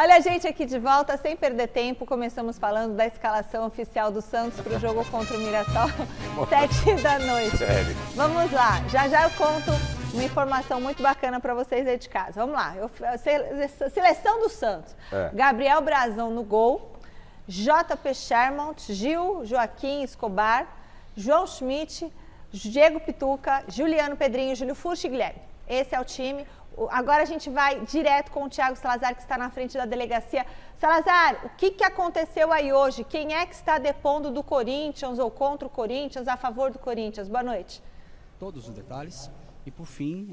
Olha a gente aqui de volta, sem perder tempo. Começamos falando da escalação oficial do Santos para o jogo contra o Mirassol, 7 da noite. Sério? Vamos lá, já eu conto uma informação muito bacana para vocês aí de casa. Vamos lá, seleção do Santos. Gabriel Brazão no gol, JP Shermont, Gil, Joaquim Escobar, João Schmidt, Diego Pituca, Juliano Pedrinho, Júlio Furch e Guilherme. Esse é o time. Agora a gente vai direto com o Thiago Salazar, que está na frente da delegacia. Salazar, o que aconteceu aí hoje? Quem é que está depondo do Corinthians ou contra o Corinthians, a favor do Corinthians? Boa noite. Todos os detalhes. E por fim,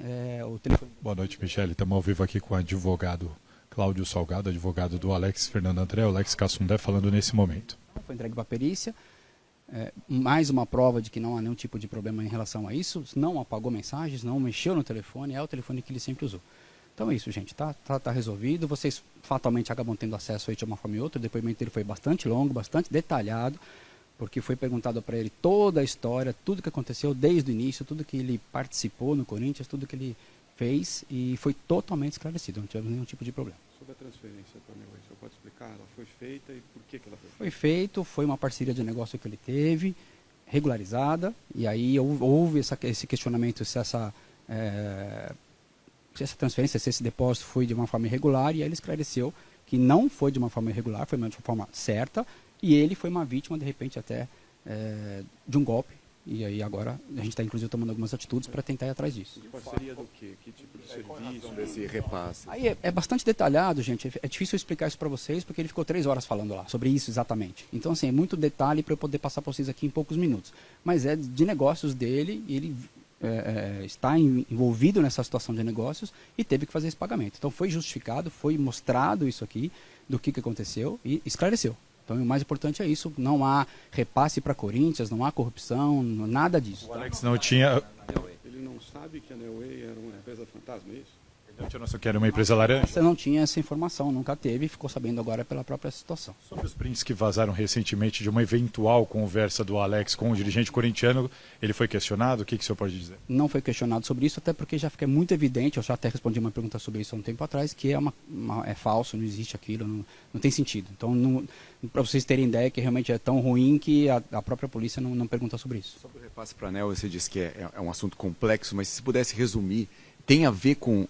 o telefone... Boa noite, Michele. Estamos ao vivo aqui com o advogado Cláudio Salgado, advogado do Alex Fernando André, o Alex Cassundé, falando nesse momento. Foi entregue para a perícia. Mais uma prova de que não há nenhum tipo de problema em relação a isso, não apagou mensagens, não mexeu no telefone, é o telefone que ele sempre usou. Então é isso, gente, tá resolvido, vocês fatalmente acabam tendo acesso aí de uma forma ou outra, o depoimento dele foi bastante longo, bastante detalhado, porque foi perguntado para ele toda a história, tudo que aconteceu desde o início, tudo que ele participou no Corinthians, tudo que ele fez, e foi totalmente esclarecido, não tivemos nenhum tipo de problema. Sobre a transferência para o Neuer, você pode explicar? Ela foi feita e por que ela foi feita? Foi feito, foi uma parceria de negócio que ele teve, regularizada, e aí houve esse questionamento se essa transferência, se esse depósito foi de uma forma irregular, e aí ele esclareceu que não foi de uma forma irregular, foi de uma forma certa, e ele foi uma vítima, de repente, até de um golpe. E aí agora a gente está inclusive tomando algumas atitudes para tentar ir atrás disso. De parceria do quê? Que tipo de serviço desse repasse? Aí é bastante detalhado, gente. É difícil explicar isso para vocês porque ele ficou 3 horas falando lá sobre isso exatamente. Então, assim, é muito detalhe para eu poder passar para vocês aqui em poucos minutos. Mas é de negócios dele, e ele está envolvido nessa situação de negócios e teve que fazer esse pagamento. Então foi justificado, foi mostrado isso aqui, do que aconteceu e esclareceu. Então, o mais importante é isso, não há repasse para Corinthians, não há corrupção, nada disso. O Alex não tinha... Ele não sabe que a Neuer era uma empresa fantasma, é isso? Ele não tinha noção que era uma empresa laranja? Você não tinha essa informação, nunca teve, e ficou sabendo agora pela própria situação. Sobre os prints que vazaram recentemente de uma eventual conversa do Alex com o dirigente corintiano, ele foi questionado? O que o senhor pode dizer? Não foi questionado sobre isso, até porque já fica muito evidente, eu já até respondi uma pergunta sobre isso há um tempo atrás, que é falso, não existe aquilo, não tem sentido. Então, para vocês terem ideia que realmente é tão ruim que a própria polícia não pergunta sobre isso. Sobre o repasse para a ANEEL, você disse que é um assunto complexo, mas se pudesse resumir, tem a ver com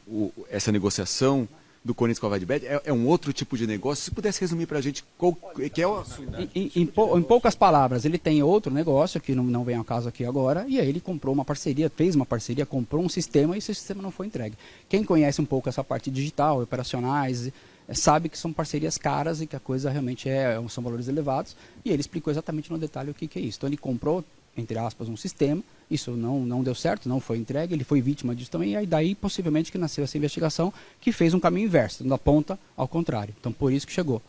essa negociação do Corinthians com a Vadibet? É um outro tipo de negócio? Se pudesse resumir para a gente qual que é o assunto. Em poucas palavras, ele tem outro negócio, que não vem ao caso aqui agora, e aí ele comprou uma parceria, fez uma parceria, comprou um sistema e esse sistema não foi entregue. Quem conhece um pouco essa parte digital, operacionais, sabe que são parcerias caras e que a coisa realmente são valores elevados, e ele explicou exatamente no detalhe o que é isso. Então ele comprou, entre aspas, um sistema, isso não deu certo, não foi entregue, ele foi vítima disso também, e aí daí possivelmente que nasceu essa investigação que fez um caminho inverso, da ponta ao contrário. Então por isso que chegou.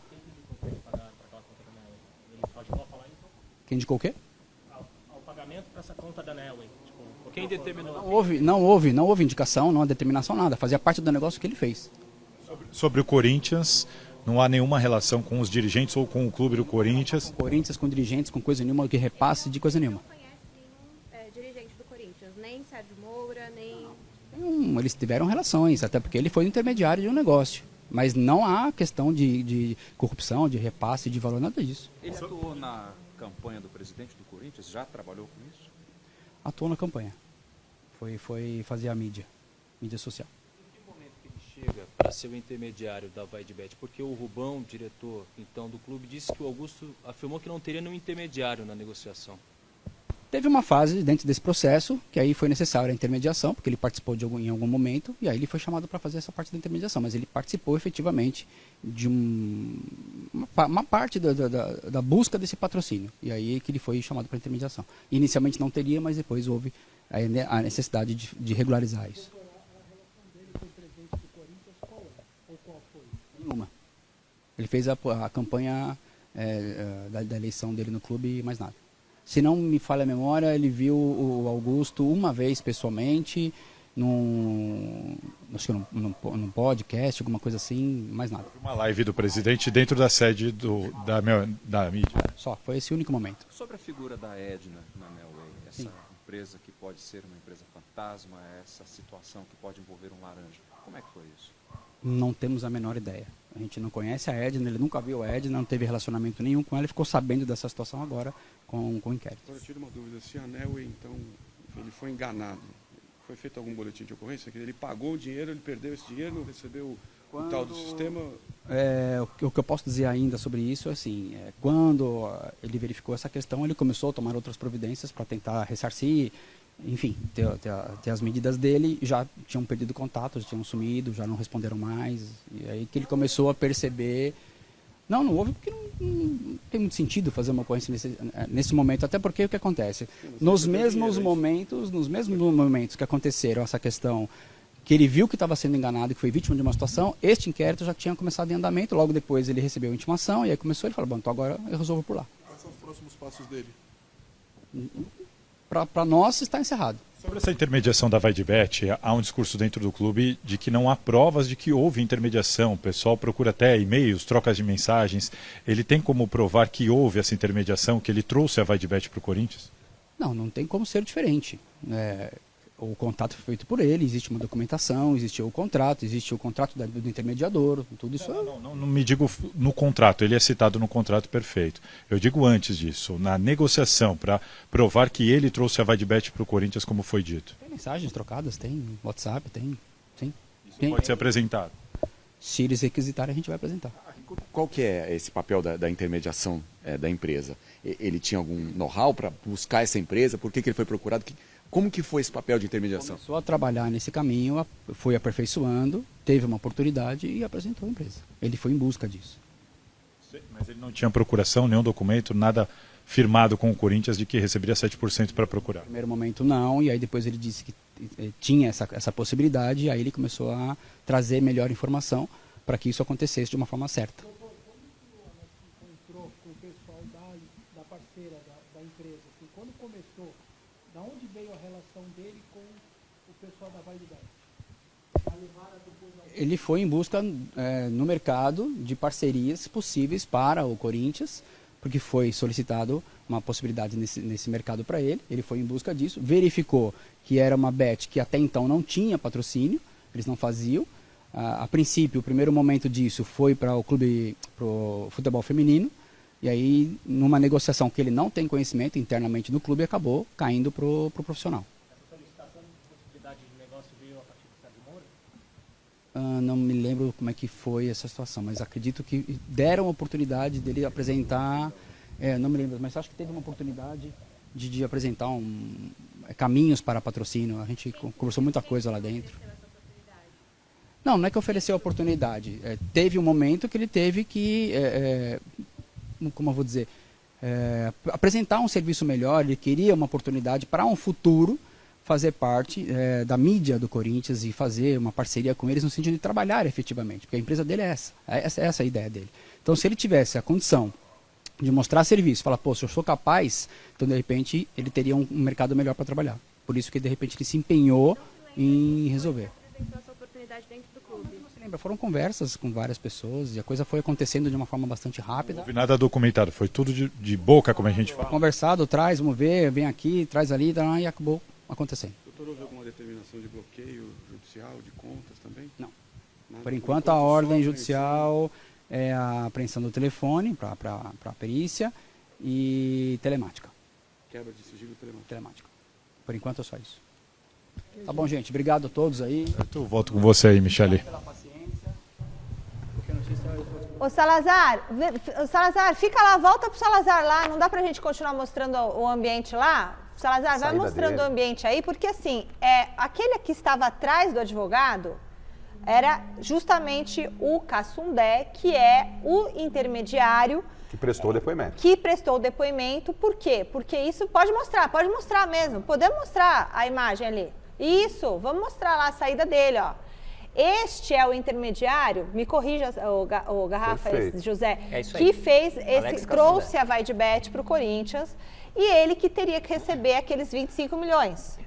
Quem indicou o quê? Ao pagamento para essa conta da Nelway. Quem determinou? Não houve indicação, não há determinação, nada. Fazia parte do negócio que ele fez. Sobre o Corinthians, não há nenhuma relação com os dirigentes ou com o clube do Corinthians? Corinthians com dirigentes, com coisa nenhuma, que repasse de coisa nenhuma. Dirigente do Corinthians, nem Sérgio Moura, nem... Eles tiveram relações, até porque ele foi o intermediário de um negócio. Mas não há questão de corrupção, de repasse, de valor, nada disso. Ele atuou na campanha do presidente do Corinthians? Já trabalhou com isso? Atuou na campanha. Foi fazer a mídia social. Em que momento que ele chega para ser o intermediário da Vadibet? Porque o Rubão, diretor então do clube, disse que o Augusto afirmou que não teria nenhum intermediário na negociação. Teve uma fase dentro desse processo que aí foi necessária a intermediação, porque ele participou em algum momento, e aí ele foi chamado para fazer essa parte da intermediação, mas ele participou efetivamente de uma parte da busca desse patrocínio, e aí que ele foi chamado para intermediação. Inicialmente não teria, mas depois houve a necessidade de regularizar isso. Nenhuma. Ele fez a campanha da eleição dele no clube e mais nada. Se não me falha a memória, ele viu o Augusto uma vez pessoalmente, acho que num podcast, alguma coisa assim, mais nada. Uma live do presidente dentro da sede da mídia. Só, foi esse o único momento. Sobre a figura da Edna na Nelway, essa empresa que pode ser uma empresa fantasma, essa situação que pode envolver um laranja, como é que foi isso? Não temos a menor ideia. A gente não conhece a Edna, ele nunca viu a Edna, não teve relacionamento nenhum com ela e ficou sabendo dessa situação agora com o inquérito. Agora eu tiro uma dúvida, se a Nelway, então, ele foi enganado, foi feito algum boletim de ocorrência? Ele pagou o dinheiro, ele perdeu esse dinheiro, não recebeu o tal do sistema? O que eu posso dizer ainda sobre isso é assim, quando ele verificou essa questão, ele começou a tomar outras providências para tentar ressarcir, enfim, ter as medidas dele, já tinham perdido contato, já tinham sumido, já não responderam mais, e aí que ele começou a perceber, não houve, porque não tem muito sentido fazer uma ocorrência nesse momento, até porque o que acontece, nos mesmos momentos que aconteceram essa questão, que ele viu que estava sendo enganado e que foi vítima de uma situação, este inquérito já tinha começado em andamento, logo depois ele recebeu a intimação, e aí começou, ele falou, bom, então agora eu resolvo por lá. Quais são os próximos passos dele? Para nós está encerrado. Sobre essa intermediação da VaideBet, há um discurso dentro do clube de que não há provas de que houve intermediação. O pessoal procura até e-mails, trocas de mensagens. Ele tem como provar que houve essa intermediação, que ele trouxe a VaideBet para o Corinthians? Não tem como ser diferente. O contato foi feito por ele, existe uma documentação, existiu o contrato do intermediador, tudo isso. Não me digo no contrato, ele é citado no contrato, perfeito. Eu digo antes disso, na negociação, para provar que ele trouxe a VaideBet para o Corinthians, como foi dito. Tem mensagens trocadas, tem WhatsApp, tem, sim. Isso pode ser apresentado. Se eles requisitarem, a gente vai apresentar. Qual que é esse papel da intermediação da empresa? Ele tinha algum know-how para buscar essa empresa? Por que ele foi procurado? Como que foi esse papel de intermediação? Começou a trabalhar nesse caminho, foi aperfeiçoando, teve uma oportunidade e apresentou a empresa. Ele foi em busca disso. Mas ele não tinha procuração, nenhum documento, nada firmado com o Corinthians de que receberia 7% para procurar? No primeiro momento não, e aí depois ele disse que tinha essa possibilidade, e aí ele começou a trazer melhor informação para que isso acontecesse de uma forma certa. Encontrou com o pessoal da parceira da empresa, assim, quando começou, da onde veio a relação dele com o pessoal da VaideBet? Ele foi em busca no mercado de parcerias possíveis para o Corinthians, porque foi solicitado uma possibilidade nesse mercado para ele. Ele foi em busca disso, verificou que era uma bet que até então não tinha patrocínio, eles não faziam. A princípio, o primeiro momento disso foi para o clube, para o futebol feminino, e aí, numa negociação que ele não tem conhecimento internamente do clube, acabou caindo para o profissional. Essa solicitação de possibilidade de negócio veio a partir do Sérgio Moura? Não me lembro como é que foi essa situação, mas acredito que deram a oportunidade dele apresentar, não me lembro, mas acho que teve uma oportunidade de apresentar caminhos para patrocínio. A gente conversou muita coisa lá dentro. Não é que ofereceu a oportunidade. Teve um momento que ele teve que, como eu vou dizer, apresentar um serviço melhor. Ele queria uma oportunidade para um futuro fazer parte da mídia do Corinthians e fazer uma parceria com eles no sentido de trabalhar efetivamente, porque a empresa dele é essa a ideia dele. Então, se ele tivesse a condição de mostrar serviço, falar, se eu sou capaz, então de repente ele teria um mercado melhor para trabalhar. Por isso que de repente ele se empenhou em resolver. Essa oportunidade dentro do clube. Você lembra, foram conversas com várias pessoas e a coisa foi acontecendo de uma forma bastante rápida. Não houve nada documentado, foi tudo de boca, como a gente fala. Conversado, traz, vamos ver, vem aqui, traz ali, e acabou acontecendo. Doutor, houve alguma determinação de bloqueio judicial de contas também? Não. Nada. Por enquanto a ordem judicial é a apreensão do telefone para a perícia e telemática. Quebra de sigilo telemática. Por enquanto é só isso. Tá bom, gente. Obrigado a todos aí. Eu volto com você aí, Michele. Pela paciência. Qualquer notícia eu estou... Ô Salazar, fica lá, volta pro Salazar lá. Não dá pra gente continuar mostrando o ambiente lá? Salazar, vai mostrando o ambiente aí, porque assim, aquele que estava atrás do advogado era justamente o Cassundé, que é o intermediário que prestou o depoimento. Por quê? Porque isso pode mostrar mesmo. Podemos mostrar a imagem ali. Isso, vamos mostrar lá a saída dele, ó. Este é o intermediário, me corrija o Garrafa, José, que fez trouxe a VaideBet para o Corinthians e ele que teria que receber aqueles 25 milhões.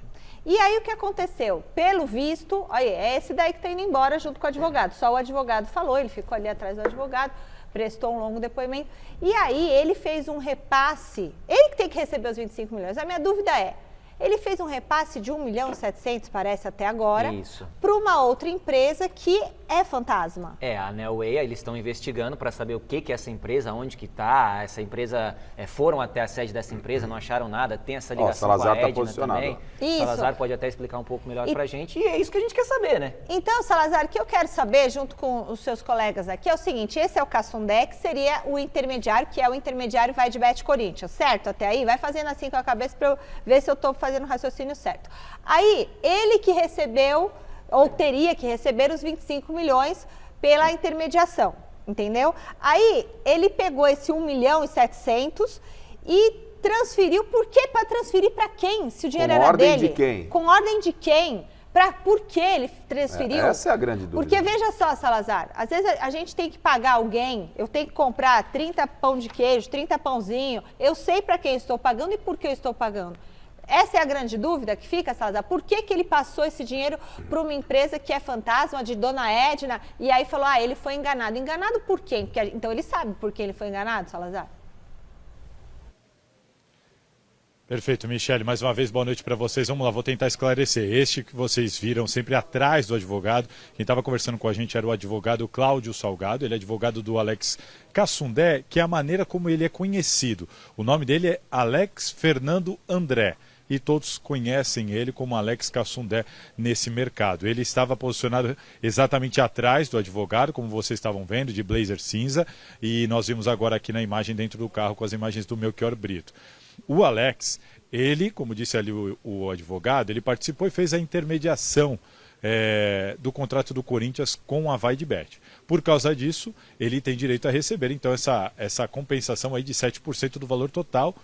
E aí o que aconteceu? Pelo visto, olha, é esse daí que está indo embora junto com o advogado. Só o advogado falou, ele ficou ali atrás do advogado, prestou um longo depoimento. E aí ele fez um repasse, ele que tem que receber os 25 milhões. A minha dúvida é, Ele fez um repasse de 1.700.000, parece até agora, Isso. para uma outra empresa que é fantasma. A Nelway, eles estão investigando para saber o que é essa empresa, onde que está. Essa empresa, foram até a sede dessa empresa, não acharam nada, tem essa ligação com a Edna também. Isso. Salazar pode até explicar um pouco melhor para a gente, e é isso que a gente quer saber, né? Então, Salazar, o que eu quero saber, junto com os seus colegas aqui, é o seguinte, esse é o Cassundé, que seria o intermediário, que é o intermediário VaidBet Corinthians, certo? Até aí, vai fazendo assim com a cabeça para eu ver se eu estou fazendo o raciocínio certo. Aí, ele que recebeu, ou teria que receber os 25 milhões pela intermediação, entendeu? Aí, ele pegou esse 1.700.000 e transferiu, por quê? Para transferir para quem? Se o dinheiro era dele? Com ordem de quem? Com ordem de quem? Por que ele transferiu? Essa é a grande dúvida. Porque veja só, Salazar, às vezes a gente tem que pagar alguém, eu tenho que comprar 30 pão de queijo, 30 pãozinho, eu sei para quem eu estou pagando e por que eu estou pagando. Essa é a grande dúvida que fica, Salazar. Por que ele passou esse dinheiro para uma empresa que é fantasma, de Dona Edna, e aí falou, ele foi enganado. Enganado por quem? Então ele sabe por que ele foi enganado, Salazar? Perfeito, Michele. Mais uma vez, boa noite para vocês. Vamos lá, vou tentar esclarecer. Este que vocês viram sempre atrás do advogado, quem estava conversando com a gente era o advogado Cláudio Salgado, ele é advogado do Alex Cassundé, que é a maneira como ele é conhecido. O nome dele é Alex Fernando André. E todos conhecem ele como Alex Cassundé nesse mercado. Ele estava posicionado exatamente atrás do advogado, como vocês estavam vendo, de blazer cinza, e nós vimos agora aqui na imagem dentro do carro com as imagens do Melchior Brito. O Alex, ele, como disse ali o advogado, ele participou e fez a intermediação do contrato do Corinthians com a VaidBet. Por causa disso, ele tem direito a receber, então, essa compensação aí de 7% do valor total.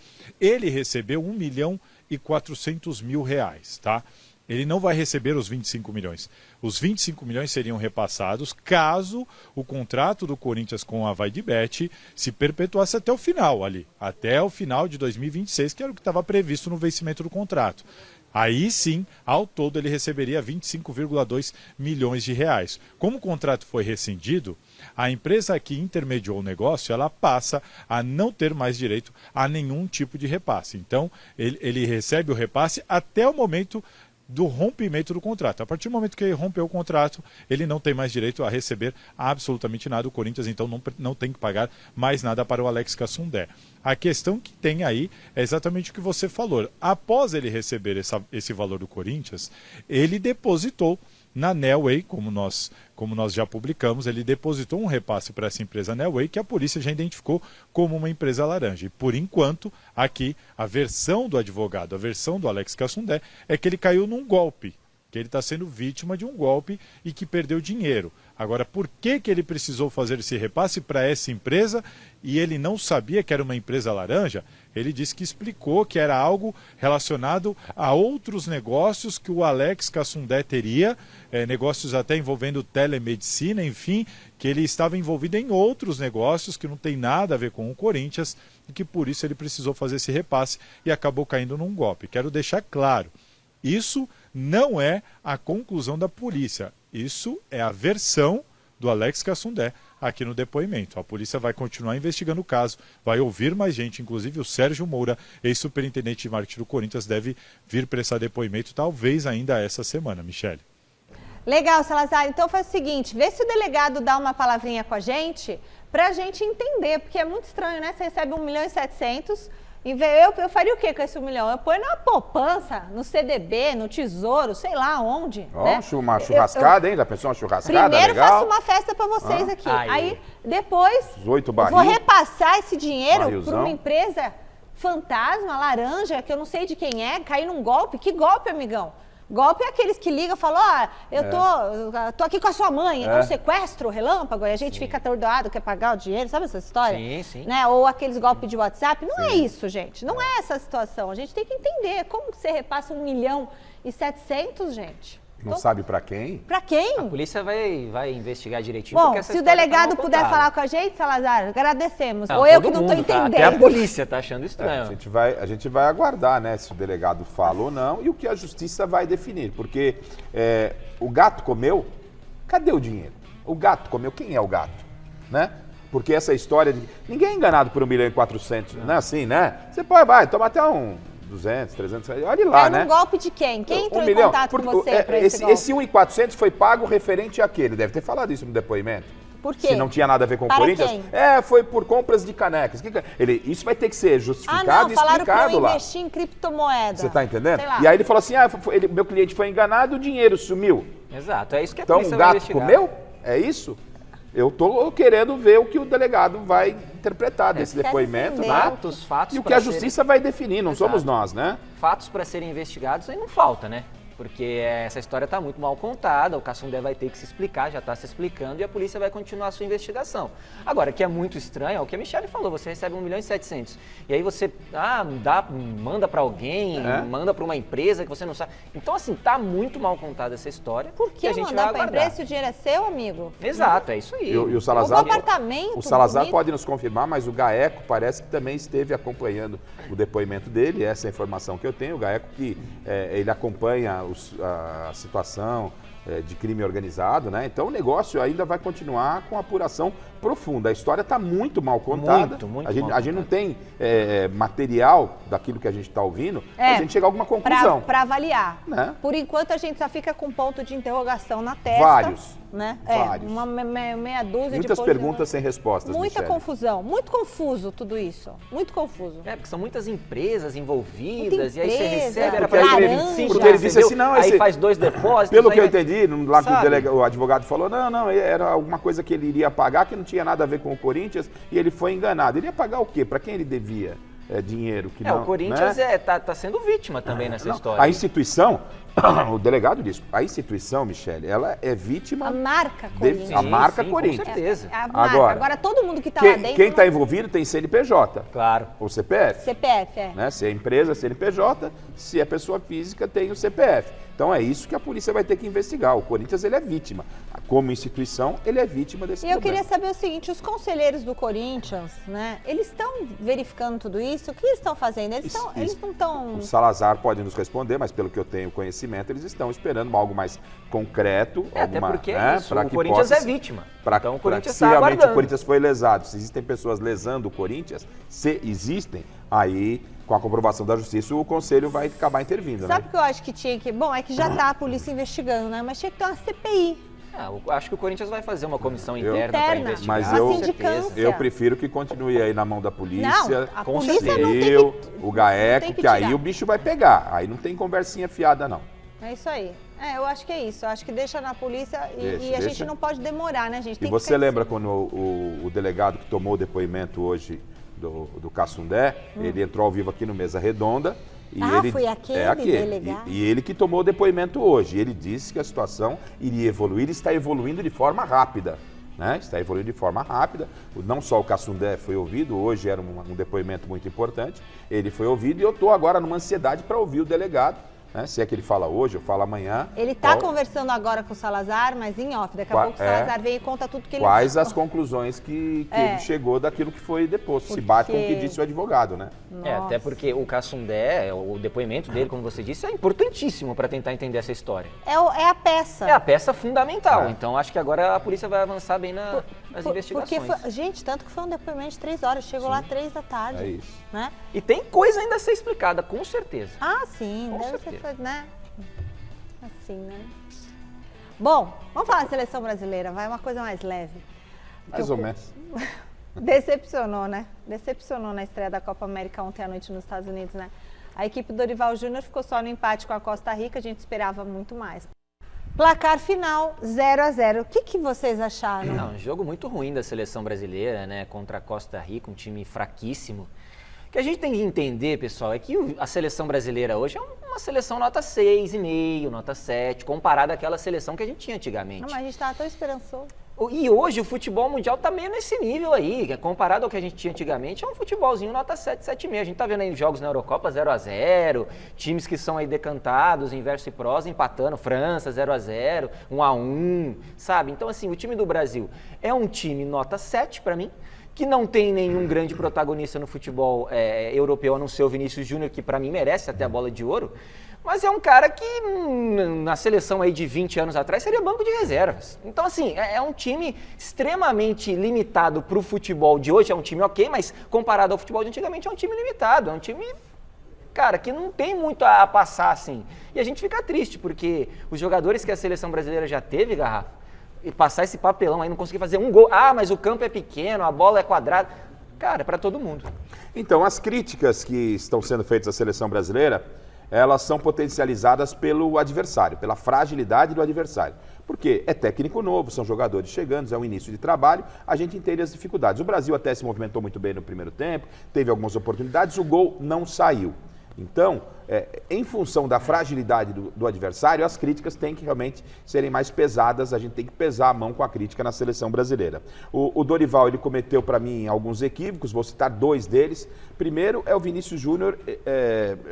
Ele recebeu R$1.400.000, tá? Ele não vai receber os 25 milhões. Os 25 milhões seriam repassados caso o contrato do Corinthians com a VaidBet se perpetuasse até o final ali, até o final de 2026, que era o que estava previsto no vencimento do contrato. Aí sim, ao todo ele receberia 25,2 milhões de reais. Como o contrato foi rescindido, a empresa que intermediou o negócio, ela passa a não ter mais direito a nenhum tipo de repasse. Então, ele recebe o repasse até o momento do rompimento do contrato. A partir do momento que ele rompeu o contrato, ele não tem mais direito a receber absolutamente nada. O Corinthians, então, não tem que pagar mais nada para o Alex Cassundé. A questão que tem aí é exatamente o que você falou. Após ele receber esse valor do Corinthians, ele depositou na Nelway, como nós já publicamos, ele depositou um repasse para essa empresa Nelway, que a polícia já identificou como uma empresa laranja. E, por enquanto, aqui, a versão do advogado, a versão do Alex Cassundé, é que ele caiu num golpe, que ele está sendo vítima de um golpe e que perdeu dinheiro. Agora, por que ele precisou fazer esse repasse para essa empresa e ele não sabia que era uma empresa laranja? Ele disse que explicou que era algo relacionado a outros negócios que o Alex Cassundé teria, negócios até envolvendo telemedicina, enfim, que ele estava envolvido em outros negócios que não tem nada a ver com o Corinthians e que por isso ele precisou fazer esse repasse e acabou caindo num golpe. Quero deixar claro, isso não é a conclusão da polícia, isso é a versão do Alex Cassundé aqui no depoimento. A polícia vai continuar investigando o caso, vai ouvir mais gente, inclusive o Sérgio Moura, ex-superintendente de marketing do Corinthians, deve vir prestar depoimento, talvez ainda essa semana, Michele. Legal, Salazar. Então faz o seguinte, vê se o delegado dá uma palavrinha com a gente, pra gente entender, porque é muito estranho, né? Você recebe 1.700.000, e eu faria o que com esse 1 milhão? Eu ponho na poupança, no CDB, no Tesouro, sei lá onde. Né? Uma churrascada, hein? Já pensou uma churrascada? Primeiro legal? Faço uma festa para vocês aqui. Aí depois 18 vou repassar esse dinheiro para uma barrilzão. empresa fantasma, laranja, que eu não sei de quem é, cair num golpe. Que golpe, amigão? Golpe é aqueles que ligam e falam, eu tô aqui com a sua mãe, então sequestro, relâmpago, e a gente fica atordoado, quer pagar o dinheiro, sabe essa história? Sim, sim. Né? Ou aqueles golpes de WhatsApp. Não é isso, gente. Não é essa situação. A gente tem que entender como que você repassa 1.700.000, gente. Não sabe pra quem? Pra quem? A polícia vai investigar direitinho. Bom, porque essa se o história delegado tá puder contada. falar com a gente, Salazar, agradecemos. Não, ou eu todo que não tô mundo, tá? entendendo. Até a polícia tá achando estranho. A gente vai aguardar, né, se o delegado fala ou não e o que a justiça vai definir. Porque o gato comeu, cadê o dinheiro? O gato comeu, quem é o gato? Né? Porque essa história de... Ninguém é enganado por 1.400.000, não é assim, né? Você vai tomar até 200, 300, olha lá, né? Um golpe de quem? Quem entrou 1 em milhão. contato com você para esse golpe? Esse 1.400 foi pago referente a quê? Ele deve ter falado isso no depoimento. Por quê? Se não tinha nada a ver com o Corinthians. Quem? Foi por compras de canecas. Isso vai ter que ser justificado e falaram explicado para eu lá. investir em criptomoeda. Você tá entendendo? E aí ele falou assim, meu cliente foi enganado, o dinheiro sumiu. Exato, é isso que a então, polícia vai investigar. Então, o gato comeu? É isso? Eu tô querendo ver o que o delegado vai interpretar desse depoimento, né? Fatos e o que a justiça vai definir, não somos nós, né? Fatos para serem investigados aí não falta, né? Porque essa história está muito mal contada, o Cassundé vai ter que se explicar, já está se explicando, e a polícia vai continuar a sua investigação. Agora, o que é muito estranho é o que a Michele falou, você recebe 1.700.000, e aí você manda para alguém, manda para uma empresa que você não sabe. Então, assim, está muito mal contada essa história. Por que mandar para a empresa se o dinheiro é seu, amigo? Exato, é isso aí. E o Salazar, apartamento, o Salazar pode nos confirmar, mas o Gaeco parece que também esteve acompanhando o depoimento dele, essa é a informação que eu tenho. O Gaeco que ele acompanha a situação de crime organizado, né? Então o negócio ainda vai continuar com apuração profunda. A história está muito mal contada. Muito a gente não tem material daquilo que a gente está ouvindo para a gente chegar a alguma conclusão. Para avaliar. Né? Por enquanto a gente só fica com ponto de interrogação na testa. Vários. Né? Vários. Uma meia dúzia Muitas perguntas sem respostas, muita Michele. Confusão. Muito confuso tudo isso. Muito confuso. Porque são muitas empresas envolvidas, e aí você recebe, era para porque ele disse assim, não, aí faz 2 depósitos. Pelo que eu entendi, lá que o advogado falou, não, era alguma coisa que ele iria pagar que não tinha nada a ver com o Corinthians e ele foi enganado. Ele ia pagar o quê? Para quem ele devia dinheiro? Que não, o Corinthians tá sendo vítima também nessa história. A instituição, o delegado disse, a instituição, Michele, ela é vítima... A marca Corinthians. A marca Corinthians. Com certeza. A marca. Agora todo mundo que está lá dentro... Quem está envolvido tem CNPJ. Claro. Ou CPF. CPF, né? Se é empresa, CNPJ. Se é pessoa física, tem o CPF. Então é isso que a polícia vai ter que investigar. O Corinthians, ele é vítima. Como instituição, ele é vítima desse problema. E eu queria saber o seguinte, os conselheiros do Corinthians, né? Eles estão verificando tudo isso? O que eles estão fazendo? Eles não estão... O Salazar pode nos responder, mas pelo que eu tenho conhecimento, eles estão esperando algo mais concreto. Até porque o Corinthians é vítima. Então o Corinthians está aguardando. Se realmente o Corinthians foi lesado, se existem pessoas lesando o Corinthians, se existem, aí... Com a comprovação da justiça, o conselho vai acabar intervindo, Sabe o que eu acho que tinha que... Bom, é que já está a polícia investigando, né? Mas tinha que ter uma CPI. Eu acho que o Corinthians vai fazer uma comissão interna para investigar. Mas eu prefiro que continue aí na mão da polícia. Não, a polícia o Gaeco, que aí o bicho vai pegar. Aí não tem conversinha fiada, não. É isso aí. Eu acho que é isso. Eu acho que deixa na polícia e a gente não pode demorar, né, gente? E você lembra quando o delegado que tomou o depoimento hoje do Cassundé, ele entrou ao vivo aqui no Mesa Redonda. E foi aquele delegado? E ele que tomou o depoimento hoje. Ele disse que a situação iria evoluir e está evoluindo de forma rápida. Né? Está evoluindo de forma rápida. Não só o Cassundé foi ouvido, hoje era um depoimento muito importante. Ele foi ouvido e eu estou agora numa ansiedade para ouvir o delegado. Né? Se é que ele fala hoje ou fala amanhã. Ele está conversando agora com o Salazar, mas em off. Daqui a pouco o Salazar vem e conta tudo que ele... Quais as conclusões que ele chegou daquilo que foi deposto. Se bate com o que disse o advogado, né? Até porque o Cassundé, o depoimento dele, como você disse, é importantíssimo para tentar entender essa história. É a peça. É a peça fundamental. Então acho que agora a polícia vai avançar bem nas investigações. Porque gente, tanto que foi um depoimento de 3 horas. Chegou lá 3 da tarde. É isso. Né? E tem coisa ainda a ser explicada, com certeza. Sim. Com deve certeza. ser, né? Assim, né? Bom, vamos falar da seleção brasileira. Vai uma coisa mais leve. Mais ou menos. Decepcionou, né? Decepcionou na estreia da Copa América ontem à noite nos Estados Unidos, né? A equipe do Dorival Júnior ficou só no empate com a Costa Rica. A gente esperava muito mais. Placar final, 0-0. O que vocês acharam? Um jogo muito ruim da seleção brasileira, né? Contra a Costa Rica, um time fraquíssimo. O que a gente tem que entender, pessoal, é que a seleção brasileira hoje é uma seleção nota 6,5, nota 7, comparada àquela seleção que a gente tinha antigamente. Não, mas a gente estava tão esperançoso. E hoje o futebol mundial está meio nesse nível aí, comparado ao que a gente tinha antigamente, é um futebolzinho nota 7, 7,5. A gente está vendo aí jogos na Eurocopa 0-0, times que são aí decantados em verso e prosa, empatando, França 0-0, 1-1, sabe? Então assim, o time do Brasil é um time nota 7 para mim, que não tem nenhum grande protagonista no futebol europeu, a não ser o Vinícius Júnior, que para mim merece até a bola de ouro, mas é um cara que na seleção aí de 20 anos atrás seria banco de reservas. Então assim, é um time extremamente limitado para o futebol de hoje, é um time ok, mas comparado ao futebol de antigamente é um time limitado, é um time cara, que não tem muito a passar, assim. E a gente fica triste, porque os jogadores que a seleção brasileira já teve, Garrafa, e passar esse papelão aí, não conseguir fazer um gol. Ah, mas o campo é pequeno, a bola é quadrada. Cara, é pra todo mundo. Então, as críticas que estão sendo feitas à seleção brasileira, elas são potencializadas pelo adversário, pela fragilidade do adversário. Porque é técnico novo, são jogadores chegando, é um início de trabalho, a gente entende as dificuldades. O Brasil até se movimentou muito bem no primeiro tempo, teve algumas oportunidades, o gol não saiu. Então, em função da fragilidade do adversário, as críticas têm que realmente serem mais pesadas, a gente tem que pesar a mão com a crítica na seleção brasileira. O Dorival, ele cometeu para mim alguns equívocos, vou citar 2 deles. Primeiro é o Vinícius Júnior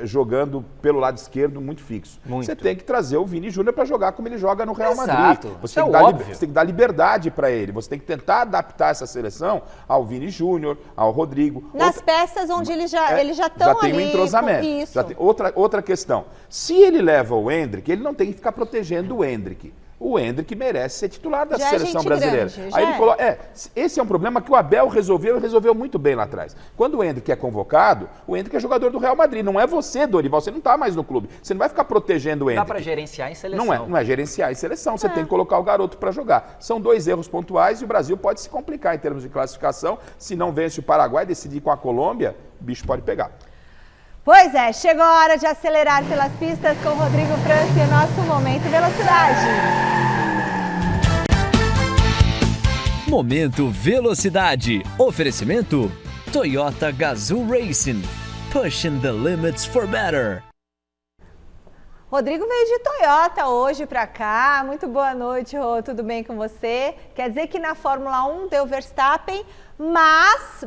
jogando pelo lado esquerdo muito fixo. Você tem que trazer o Vini Júnior para jogar como ele joga no Real Madrid. Você tem que dar liberdade para ele, você tem que tentar adaptar essa seleção ao Vini Júnior, ao Rodrigo. Nas peças onde eles já estão ali. Já tem um entrosamento. Já tem outra questão. Se ele leva o Endrick, ele não tem que ficar protegendo o Endrick. O Endrick merece ser titular da seleção brasileira. Aí ele coloca, esse é um problema que o Abel resolveu muito bem lá atrás. Quando o Endrick é convocado, o Endrick é jogador do Real Madrid. Não é você, Dorival, você não está mais no clube. Você não vai ficar protegendo o Endrick. Dá para gerenciar em seleção. Não é gerenciar em seleção. Você tem que colocar o garoto para jogar. São 2 erros pontuais e o Brasil pode se complicar em termos de classificação. Se não vence o Paraguai, decidir com a Colômbia, o bicho pode pegar. Pois é, chegou a hora de acelerar pelas pistas com o Rodrigo França e o nosso Momento Velocidade. Momento Velocidade. Oferecimento Toyota Gazoo Racing. Pushing the limits for better. Rodrigo veio de Toyota hoje para cá. Muito boa noite, Rô. Tudo bem com você? Quer dizer que na Fórmula 1 deu Verstappen, mas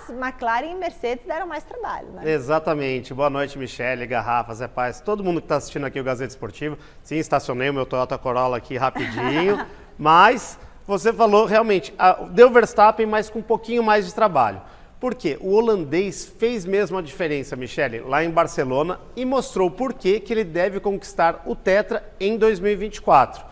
McLaren e Mercedes deram mais trabalho, né? Exatamente. Boa noite, Michele, Garrafa, Zé Paz, todo mundo que está assistindo aqui o Gazeta Esportivo. Sim, estacionei o meu Toyota Corolla aqui rapidinho, mas você falou realmente, deu Verstappen, mas com um pouquinho mais de trabalho. Por quê? O holandês fez mesmo a diferença, Michele, lá em Barcelona e mostrou por que ele deve conquistar o Tetra em 2024.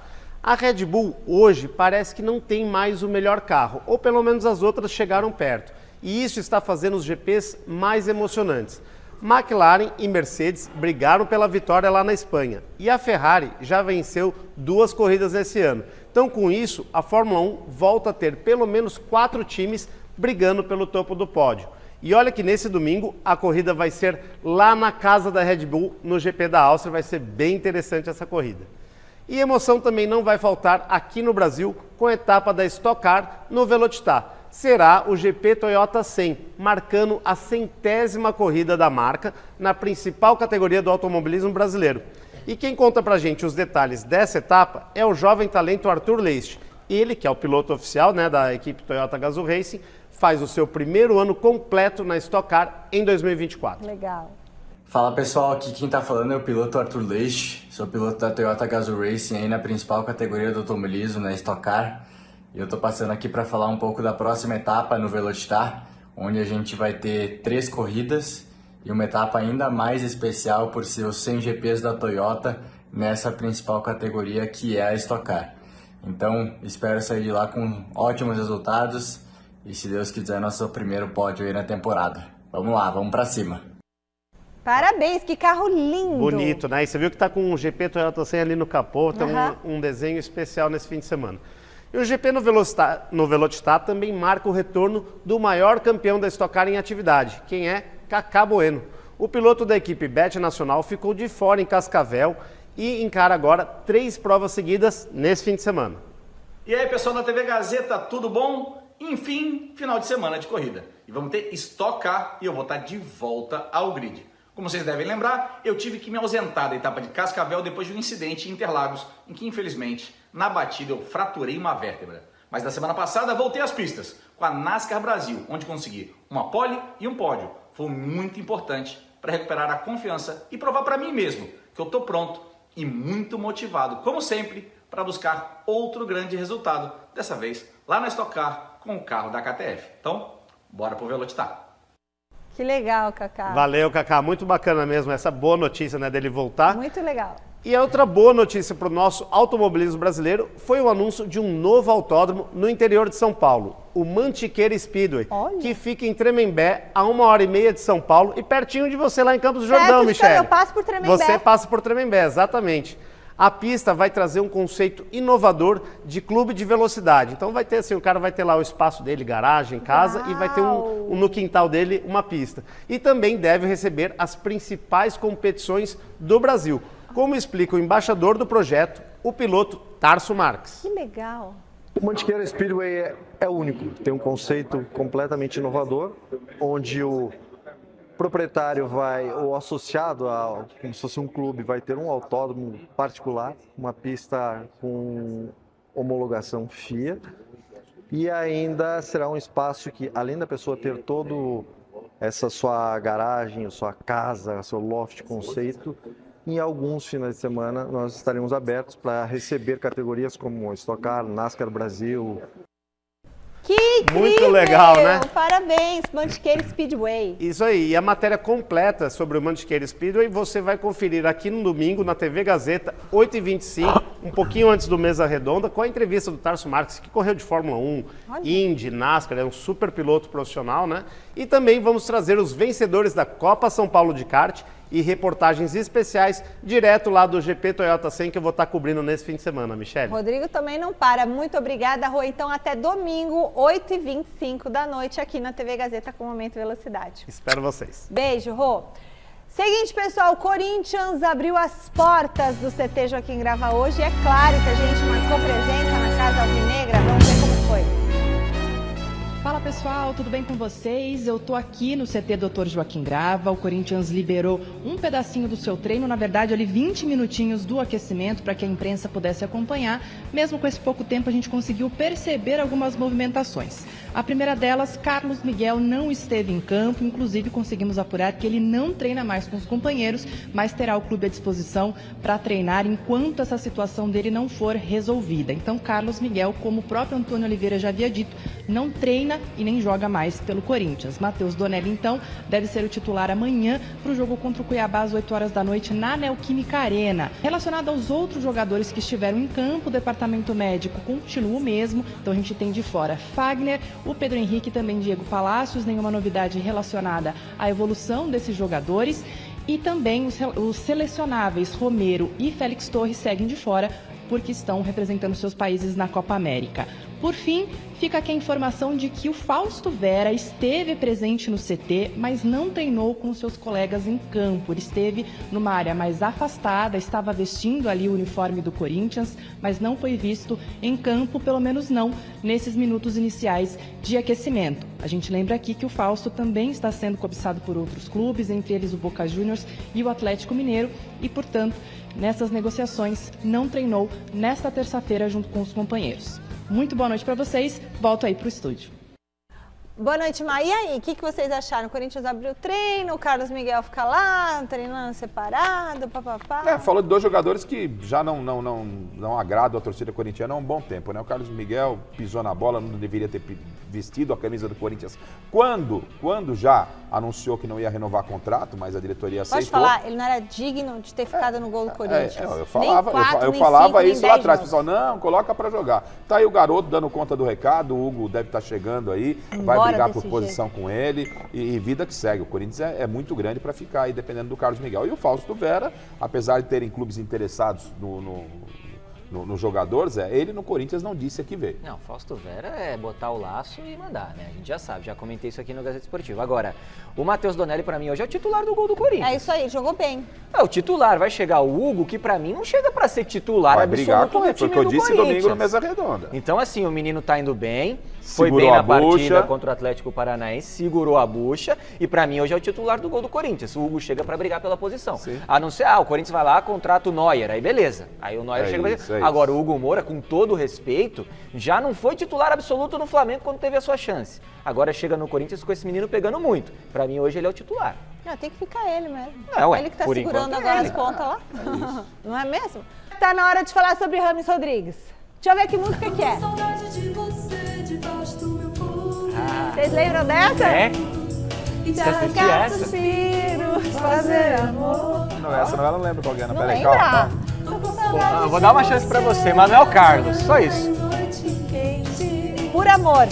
A Red Bull hoje parece que não tem mais o melhor carro, ou pelo menos as outras chegaram perto. E isso está fazendo os GPs mais emocionantes. McLaren e Mercedes brigaram pela vitória lá na Espanha. E a Ferrari já venceu 2 corridas esse ano. Então, com isso, a Fórmula 1 volta a ter pelo menos 4 times brigando pelo topo do pódio. E olha que nesse domingo a corrida vai ser lá na casa da Red Bull, no GP da Áustria, vai ser bem interessante essa corrida. E emoção também não vai faltar aqui no Brasil com a etapa da Stock Car no Velocitar. Será o GP Toyota 100, marcando a 100ª corrida da marca na principal categoria do automobilismo brasileiro. E quem conta pra gente os detalhes dessa etapa é o jovem talento Arthur Leist. Ele, que é o piloto oficial, né, da equipe Toyota Gazoo Racing, faz o seu primeiro ano completo na Stock Car em 2024. Legal. Fala pessoal, aqui quem tá falando é o piloto Arthur Leist, sou piloto da Toyota Gazoo Racing aí na principal categoria do automobilismo, na Stock Car. E eu tô passando aqui para falar um pouco da próxima etapa no Velocitar, onde a gente vai ter 3 corridas e uma etapa ainda mais especial por ser os 100 GPs da Toyota nessa principal categoria que é a Stock Car. Então, espero sair de lá com ótimos resultados e, se Deus quiser, nosso primeiro pódio aí na temporada. Vamos lá, vamos pra cima. Parabéns, que carro lindo! Bonito, né? E você viu que tá com um GP Toyota 100 ali no capô, tem um desenho especial nesse fim de semana. E o GP no Velocitar também marca o retorno do maior campeão da Stock Car em atividade, quem é Cacá Bueno. O piloto da equipe Bet Nacional ficou de fora em Cascavel e encara agora 3 provas seguidas nesse fim de semana. E aí, pessoal da TV Gazeta, tudo bom? Enfim, final de semana de corrida. E vamos ter Stock Car e eu vou estar de volta ao grid. Como vocês devem lembrar, eu tive que me ausentar da etapa de Cascavel depois de um incidente em Interlagos, em que, infelizmente, na batida eu fraturei uma vértebra. Mas na semana passada voltei às pistas, com a NASCAR Brasil, onde consegui uma pole e um pódio. Foi muito importante para recuperar a confiança e provar para mim mesmo que eu estou pronto e muito motivado, como sempre, para buscar outro grande resultado, dessa vez lá na Stock Car com o carro da KTF. Então, bora pro Velocitar. Que legal, Cacá. Valeu, Cacá. Muito bacana mesmo essa boa notícia, né, dele voltar. Muito legal. E a outra boa notícia para o nosso automobilismo brasileiro foi o anúncio de um novo autódromo no interior de São Paulo, o Mantiqueira Speedway, que fica em Tremembé, a 1h30 de São Paulo e pertinho de você lá em Campos do Jordão, Michele. Eu passo por Tremembé. Você passa por Tremembé, exatamente. A pista vai trazer um conceito inovador de clube de velocidade. Então vai ter assim, o cara vai ter lá o espaço dele, garagem, casa, e vai ter no quintal dele uma pista. E também deve receber as principais competições do Brasil, como explica o embaixador do projeto, o piloto Tarso Marques. Que legal! O Mantiqueira Speedway é único, tem um conceito completamente inovador, onde o proprietário ou associado como se fosse um clube, vai ter um autódromo particular, uma pista com homologação FIA, e ainda será um espaço que, além da pessoa ter todo essa sua garagem, sua casa, seu loft conceito, em alguns finais de semana nós estaremos abertos para receber categorias como Stock Car, NASCAR Brasil. Que incrível! Muito legal, né? Parabéns, Mantiqueira Speedway. Isso aí, e a matéria completa sobre o Mantiqueira Speedway você vai conferir aqui no domingo na TV Gazeta, 8h25, um pouquinho antes do Mesa Redonda, com a entrevista do Tarso Marques, que correu de Fórmula 1, Indy, NASCAR, é um super piloto profissional, né? E também vamos trazer os vencedores da Copa São Paulo de Kart e reportagens especiais direto lá do GP Toyota 100 que eu vou estar cobrindo nesse fim de semana, Michele. Rodrigo também não para. Muito obrigada, Rô. Então até domingo, 8h25 da noite aqui na TV Gazeta com Momento Velocidade. Espero vocês. Beijo, Rô. Seguinte, pessoal, o Corinthians abriu as portas do CT Joaquim Grava hoje. É claro que a gente marcou presença na Casa Alvinegra. Vamos ver como foi. Fala pessoal, tudo bem com vocês? Eu tô aqui no CT Dr. Joaquim Grava. O Corinthians liberou um pedacinho do seu treino, na verdade ali 20 minutinhos do aquecimento para que a imprensa pudesse acompanhar. Mesmo com esse pouco tempo a gente conseguiu perceber algumas movimentações. A primeira delas, Carlos Miguel não esteve em campo, inclusive conseguimos apurar que ele não treina mais com os companheiros, mas terá o clube à disposição para treinar enquanto essa situação dele não for resolvida. Então Carlos Miguel, como o próprio Antônio Oliveira já havia dito, não treina e nem joga mais pelo Corinthians. Matheus Donelli, então, deve ser o titular amanhã para o jogo contra o Cuiabá às 8 horas da noite na Neoquímica Arena. Relacionado aos outros jogadores que estiveram em campo, o departamento médico continua o mesmo, então a gente tem de fora Fagner, o Pedro Henrique e também Diego Palacios, nenhuma novidade relacionada à evolução desses jogadores. E também os selecionáveis Romero e Félix Torres seguem de fora porque estão representando seus países na Copa América. Por fim, fica aqui a informação de que o Fausto Vera esteve presente no CT, mas não treinou com seus colegas em campo. Ele esteve numa área mais afastada, estava vestindo ali o uniforme do Corinthians, mas não foi visto em campo, pelo menos não nesses minutos iniciais de aquecimento. A gente lembra aqui que o Fausto também está sendo cobiçado por outros clubes, entre eles o Boca Juniors e o Atlético Mineiro, e, portanto, nessas negociações não treinou nesta terça-feira junto com os companheiros. Muito boa noite para vocês. Volto aí para o estúdio. Boa noite, Ma. E aí, o que vocês acharam? O Corinthians abriu o treino, o Carlos Miguel fica lá, treinando separado, papapá. Falou de dois jogadores que já não agradam a torcida corintiana há um bom tempo, né? O Carlos Miguel pisou na bola, não deveria ter vestido a camisa do Corinthians quando já anunciou que não ia renovar contrato, mas a diretoria aceitou. Pode falar, ele não era digno de ter ficado no gol do Corinthians. Eu falava isso lá atrás, pessoal, não, coloca pra jogar. Tá aí o garoto dando conta do recado, o Hugo deve estar chegando aí, vai brigar por posição com ele e vida que segue. O Corinthians é muito grande para ficar aí dependendo do Carlos Miguel. E o Fausto Vera, apesar de terem clubes interessados nos jogadores, ele no Corinthians não disse a que veio. Não, Fausto Vera é botar o laço e mandar, né? A gente já sabe, já comentei isso aqui no Gazeta Esportiva. Agora, o Matheus Donelli pra mim hoje é o titular do gol do Corinthians. É isso aí, jogou bem. É o titular, vai chegar o Hugo, que pra mim não chega pra ser titular vai brigar com ele, foi o que eu disse Corinthians. Domingo no Mesa Redonda. Então assim, o menino tá indo bem, Segurou foi bem na bucha. partida contra o Atlético Paranaense, segurou a bucha e pra mim hoje é o titular do gol do Corinthians. O Hugo chega pra brigar pela posição. Sim. A não ser, o Corinthians vai lá, contrata o Neuer, aí beleza. Aí o Neuer chega pra dizer. Agora o Hugo Moura, com todo o respeito, já não foi titular absoluto no Flamengo quando teve a sua chance. Agora chega no Corinthians com esse menino pegando muito. Pra mim hoje ele é o titular. Tem que ficar ele mesmo. Ele que tá segurando agora as pontas lá. Não é mesmo? Tá na hora de falar sobre Rames Rodrigues. Deixa eu ver que música que é. Vocês lembram dessa? Você assistiu essa? Suspiros, fazer amor. Não, essa não, ela não lembra qual é. Não Peraí, lembra? calma. Eu vou dar uma chance pra você, Manuel Carlos, só isso. Por amor.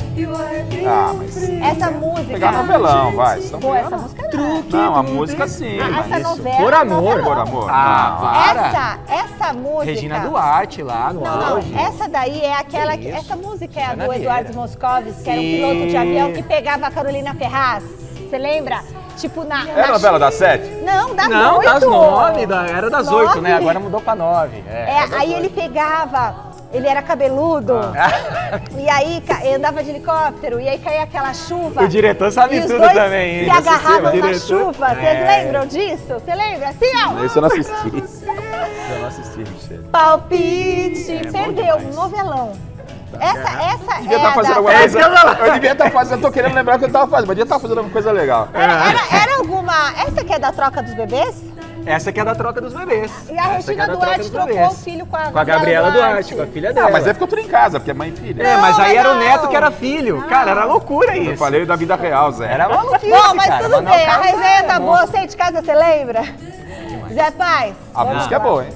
Ah, mas... Essa música... Pegar novelão, vai. Pô, essa música não. Não, a música sim. Essa isso. novela... Por amor. Por amor. Ah, para. Essa música... Regina Duarte lá no Não, auge. essa daí é aquela... Que isso? Essa música é a Ana do Vieira. Eduardo Moscovis, que era um Sim. piloto de avião que pegava a Carolina Ferraz. Você lembra? Tipo na... É a novela das 7? Não, das 8. Não, das 9, era das 8, né? 9. Agora mudou pra 9. Aí ele pegava... Ele era cabeludo, e aí andava de helicóptero, e aí caía aquela chuva. O diretor sabe e os tudo dois também, hein? se agarravam na Diretor. chuva. Vocês lembram disso? Você lembra? Assim, ó. Esse eu não assisti. Eu não assisti, Michele. Palpite. Perdeu, um novelão. Essa Devia é estar a fazendo da... alguma coisa. Eu devia estar fazendo, eu tô querendo lembrar o que eu tava fazendo, mas devia estar fazendo alguma coisa legal. Era alguma... Essa que é da troca dos bebês? Essa que é da troca dos bebês. E a Regina Duarte trocou o filho com a Gabriela Duarte, com a filha dela. Ah, mas é porque eu tô em casa, porque é mãe e filha. É, mas aí era o neto que era filho. Cara, era loucura isso. Eu falei da vida real, Zé. Era maluquice, Bom, mas cara. tudo Manuel bem, a Carlos resenha tá é boa, você de casa, você lembra? Zé Paz. A música é boa, hein?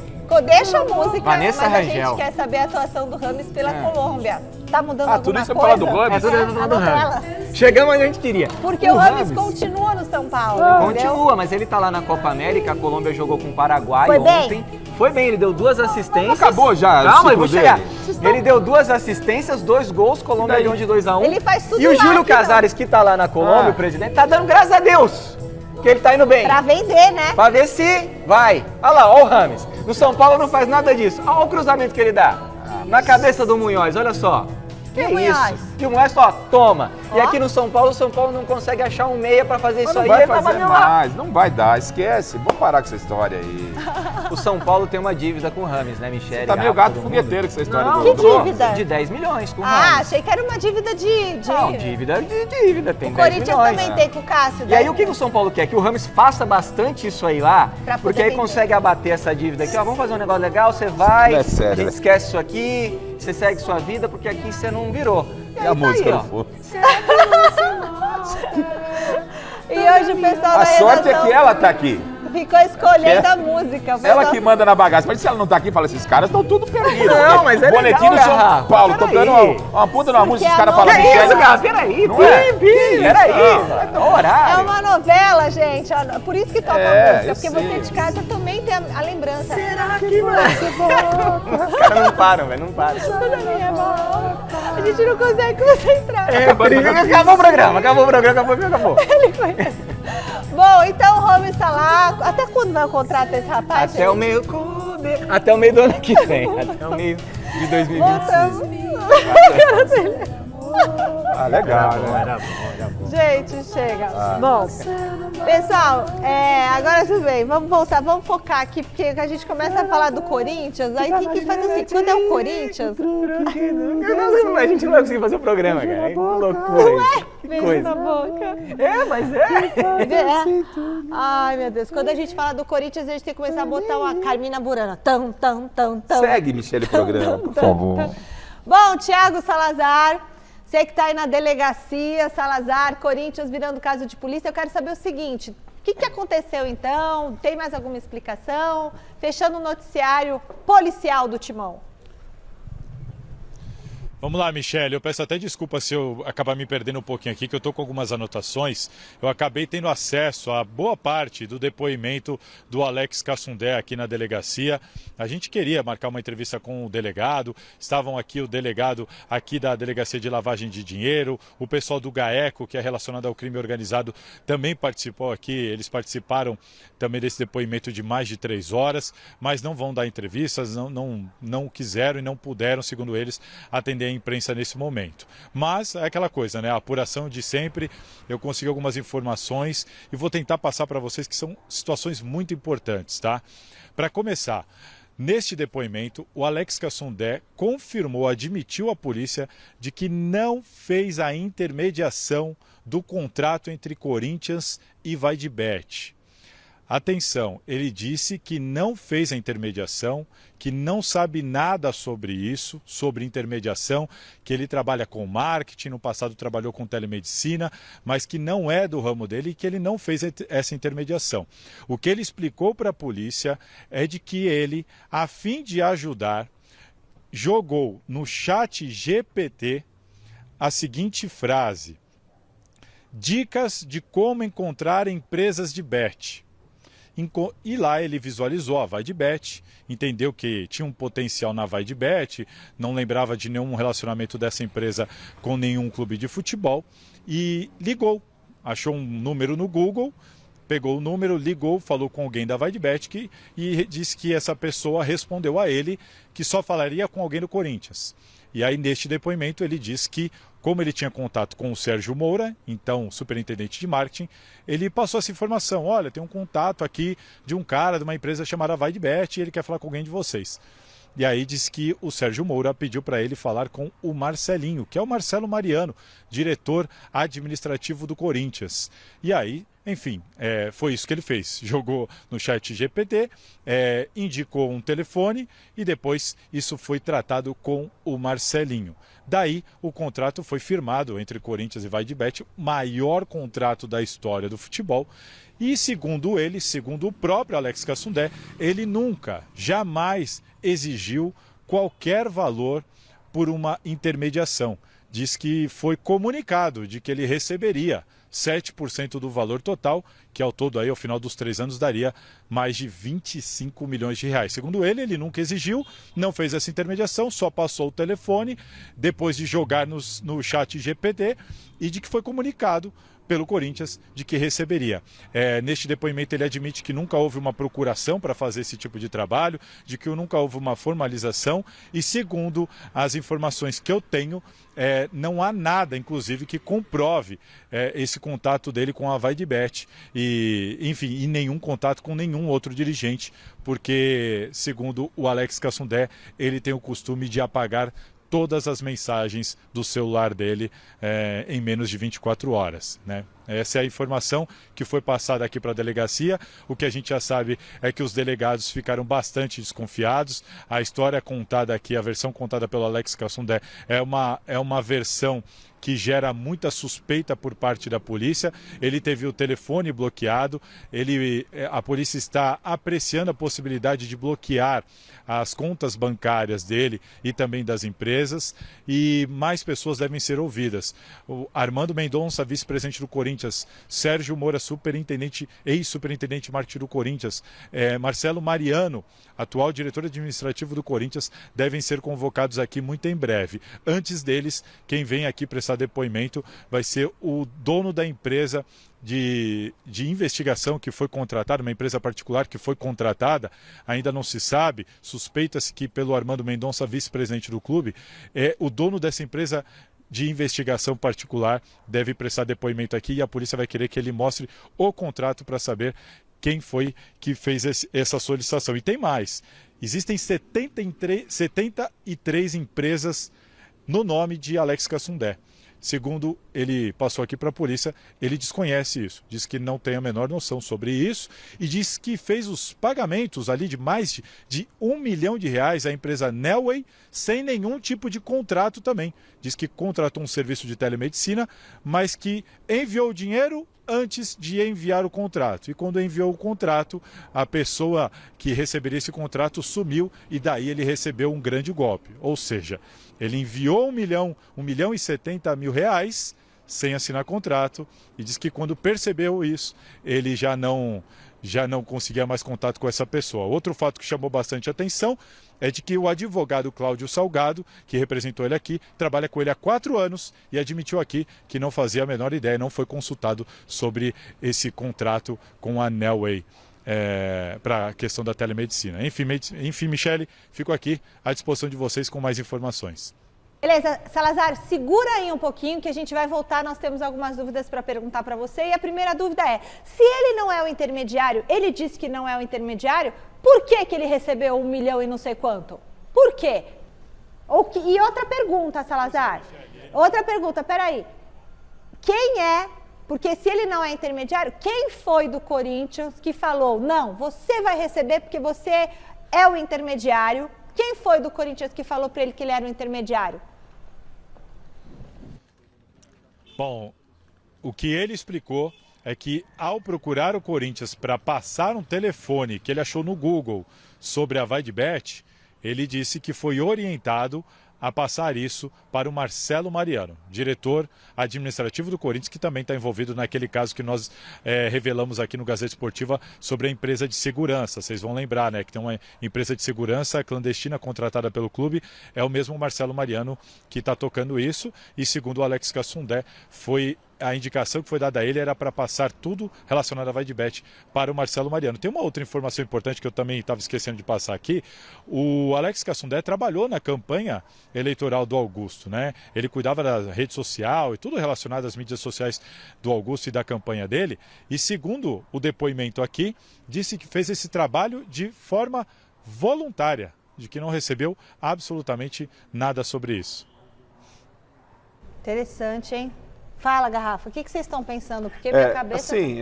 Deixa a música, Vanessa mas a Rangel. gente quer saber a atuação do Rames pela Colômbia. Tá mudando alguma tudo isso coisa? é pra falar do Rames? É tudo isso pra falar do novela. Rames. Chegamos onde a gente queria. Porque o Rames continua no São Paulo, entendeu? Continua, mas ele tá lá na Copa América, a Colômbia jogou com o Paraguai Foi ontem. Foi bem, ele deu 2 assistências. Acabou já o Calma, ciclo eu vou dele. chegar. Ele deu 2 assistências, 2 gols, Colômbia ganhou de 2-1. Ele faz tudo E o lá, Júlio aqui, não. Casares, que tá lá na Colômbia, o presidente, tá dando graças a Deus que ele tá indo bem. Pra vender, né? Pra ver se vai. Olha lá, ó o Rames. No São Paulo não faz nada disso. Olha o cruzamento que ele dá. Na cabeça do Munhoz, olha só. Que E o isso? Munhoz? E o Munhoz, ó, toma. E Ó. aqui no São Paulo, o São Paulo não consegue achar um meia pra fazer Mas isso não aí. vai Ele tá fazer fazendo lá. mais, não vai dar, esquece. Vamos parar com essa história aí. O São Paulo tem uma dívida com o Rames, né, Michele? Tá meio Rafa, gato todo fogueteiro mundo. com essa história Não, do... Que dívida? De 10 milhões com o Ah, Rames. achei que era uma dívida de... Não, dívida de dívida, tem O 10 Corinthians milhões. também tem com o Cássio. E aí o que o São Paulo quer? Que o Rames faça bastante isso aí lá, Pra poder porque aí vender. consegue abater essa dívida aqui. Ó, vamos fazer um negócio legal, você vai, Não é sério, a gente né? esquece isso aqui, você segue sua vida, porque aqui você não virou. E aí a tá música aí, ó. não foi. E hoje o pessoal A da sorte é redação que ela tá aqui. ficou escolhendo É. a música. O Ela pessoal- que manda na bagagem. Mas se ela não tá aqui, fala, esses caras estão tudo perdidos. Não, mas é Boletim legal, do São Garrafa. Paulo, Peraí. tocando uma puta numa música, os a caras falam... novela- Que Michele. isso, cara? Peraí, Não é? peraí. Não. É horário. É uma novela, gente. Por isso que toca É, a música. eu Porque sei. você de casa também tem a lembrança. Será Que Os caras não param, velho, não param. A gente não consegue concentrar. Acabou o programa, acabou. Ele foi. Bom, então o Rames tá lá. Até quando vai o contrato desse rapaz? Até o meio do ano que vem. Até o meio de 2025. Voltamos. Ah, legal, né? Era bom. Gente, chega. Bom, pessoal, agora tudo bem. Vamos voltar, vamos focar aqui, porque a gente começa a falar do Corinthians, aí tem que fazer assim, quando é o Corinthians... A gente não vai conseguir fazer o programa, cara. Que loucura isso. Que Beijo coisa. na boca. É, mas é. Ai, meu Deus. Quando a gente fala do Corinthians, a gente tem que começar a botar uma Carmina Burana. Tão. Segue, Michele, o programa, por favor. Bom, Thiago Salazar, você que está aí na delegacia, Salazar, Corinthians virando caso de polícia, eu quero saber o seguinte, o que aconteceu então? Tem mais alguma explicação? Fechando o noticiário policial do Timão. Vamos lá, Michele, eu peço até desculpa se eu acabar me perdendo um pouquinho aqui, que eu estou com algumas anotações. Eu acabei tendo acesso a boa parte do depoimento do Alex Cassundé aqui na delegacia. A gente queria marcar uma entrevista com o delegado, estavam aqui o delegado aqui da Delegacia de Lavagem de Dinheiro, o pessoal do GAECO, que é relacionado ao crime organizado, também participou aqui, eles participaram também desse depoimento de mais de 3 horas, mas não vão dar entrevistas, não quiseram e não puderam, segundo eles, atender a imprensa nesse momento. Mas é aquela coisa, né? A apuração de sempre, eu consegui algumas informações e vou tentar passar para vocês que são situações muito importantes, tá? Para começar, neste depoimento, o Alex Cassundé confirmou, admitiu à polícia de que não fez a intermediação do contrato entre Corinthians e Vaidbet. Atenção, ele disse que não fez a intermediação, que não sabe nada sobre isso, sobre intermediação, que ele trabalha com marketing, no passado trabalhou com telemedicina, mas que não é do ramo dele e que ele não fez essa intermediação. O que ele explicou para a polícia é de que ele, a fim de ajudar, jogou no chat GPT a seguinte frase: dicas de como encontrar empresas de bet. E lá ele visualizou a VaideBet, entendeu que tinha um potencial na VaideBet, não lembrava de nenhum relacionamento dessa empresa com nenhum clube de futebol e ligou. Achou um número no Google, pegou o número, ligou, falou com alguém da VaideBet e disse que essa pessoa respondeu a ele que só falaria com alguém do Corinthians. E aí, neste depoimento, ele diz que, como ele tinha contato com o Sérgio Moura, então superintendente de marketing, ele passou essa informação: olha, tem um contato aqui de um cara de uma empresa chamada VaideBet e ele quer falar com alguém de vocês. E aí diz que o Sérgio Moura pediu para ele falar com o Marcelinho, que é o Marcelo Mariano, diretor administrativo do Corinthians. E aí, enfim, foi isso que ele fez. Jogou no chat GPT, indicou um telefone e depois isso foi tratado com o Marcelinho. Daí o contrato foi firmado entre Corinthians e VaideBet, maior contrato da história do futebol. E segundo ele, segundo o próprio Alex Cassundé, ele nunca, jamais exigiu qualquer valor por uma intermediação. Diz que foi comunicado de que ele receberia 7% do valor total, que ao todo aí, ao final dos 3 anos, daria mais de 25 milhões de reais. Segundo ele, ele nunca exigiu, não fez essa intermediação, só passou o telefone, depois de jogar no chat GPT, e de que foi comunicado pelo Corinthians de que receberia. Neste depoimento ele admite que nunca houve uma procuração para fazer esse tipo de trabalho, de que nunca houve uma formalização e, segundo as informações que eu tenho, não há nada, inclusive, que comprove esse contato dele com a VaideBet e, enfim, e nenhum contato com nenhum outro dirigente, porque, segundo o Alex Cassundé, ele tem o costume de apagar todas as mensagens do celular dele em menos de 24 horas, né? Essa é a informação que foi passada aqui para a delegacia. O que a gente já sabe é que os delegados ficaram bastante desconfiados. A história contada aqui, a versão contada pelo Alex Cassundé, é uma versão que gera muita suspeita por parte da polícia. Ele teve o telefone bloqueado, a polícia está apreciando a possibilidade de bloquear as contas bancárias dele e também das empresas, e mais pessoas devem ser ouvidas. O Armando Mendonça, vice-presidente do Corinthians, Sérgio Moura, ex-superintendente marketing do Corinthians, Marcelo Mariano, atual diretor administrativo do Corinthians, devem ser convocados aqui muito em breve. Antes deles, quem vem aqui prestar depoimento vai ser o dono da empresa de investigação que foi contratada, uma empresa particular que foi contratada, ainda não se sabe, suspeita-se que pelo Armando Mendonça, vice-presidente do clube, o dono dessa empresa de investigação particular deve prestar depoimento aqui e a polícia vai querer que ele mostre o contrato para saber quem foi que fez essa solicitação. E tem mais, existem 73 empresas no nome de Alex Cassundé. Segundo ele passou aqui para a polícia, ele desconhece isso, diz que não tem a menor noção sobre isso e diz que fez os pagamentos ali de mais de R$1 milhão à empresa Nelway sem nenhum tipo de contrato também. Diz que contratou um serviço de telemedicina, mas que enviou o dinheiro antes de enviar o contrato. E quando enviou o contrato, a pessoa que receberia esse contrato sumiu e daí ele recebeu um grande golpe. Ou seja, ele enviou R$1 milhão e 70 mil sem assinar contrato e diz que quando percebeu isso, ele já não conseguia mais contato com essa pessoa. Outro fato que chamou bastante atenção é de que o advogado Cláudio Salgado, que representou ele aqui, trabalha com ele há 4 anos e admitiu aqui que não fazia a menor ideia, não foi consultado sobre esse contrato com a Nelway para a questão da telemedicina. Enfim, Michele, fico aqui à disposição de vocês com mais informações. Beleza, Salazar, segura aí um pouquinho que a gente vai voltar, nós temos algumas dúvidas para perguntar para você. E a primeira dúvida é, se ele não é o intermediário, ele disse que não é o intermediário, por que ele recebeu 1 milhão e não sei quanto? Por quê? E outra pergunta, Salazar, outra pergunta, peraí. Quem é Porque se ele não é intermediário, quem foi do Corinthians que falou, não, você vai receber porque você é o intermediário? Quem foi do Corinthians que falou para ele que ele era o intermediário? Bom, o que ele explicou é que ao procurar o Corinthians para passar um telefone que ele achou no Google sobre a VaideBet, ele disse que foi orientado a passar isso para o Marcelo Mariano, diretor administrativo do Corinthians, que também está envolvido naquele caso que nós revelamos aqui no Gazeta Esportiva sobre a empresa de segurança. Vocês vão lembrar, né, que tem uma empresa de segurança clandestina contratada pelo clube, é o mesmo Marcelo Mariano que está tocando isso, e segundo o Alex Cassundé, a indicação que foi dada a ele era para passar tudo relacionado à VaideBet para o Marcelo Mariano. Tem uma outra informação importante que eu também estava esquecendo de passar aqui. O Alex Cassundé trabalhou na campanha eleitoral do Augusto, né? Ele cuidava da rede social e tudo relacionado às mídias sociais do Augusto e da campanha dele. E segundo o depoimento aqui, disse que fez esse trabalho de forma voluntária, de que não recebeu absolutamente nada sobre isso. Interessante, hein? Fala, Garrafa, o que vocês estão pensando? Porque minha cabeça... Assim,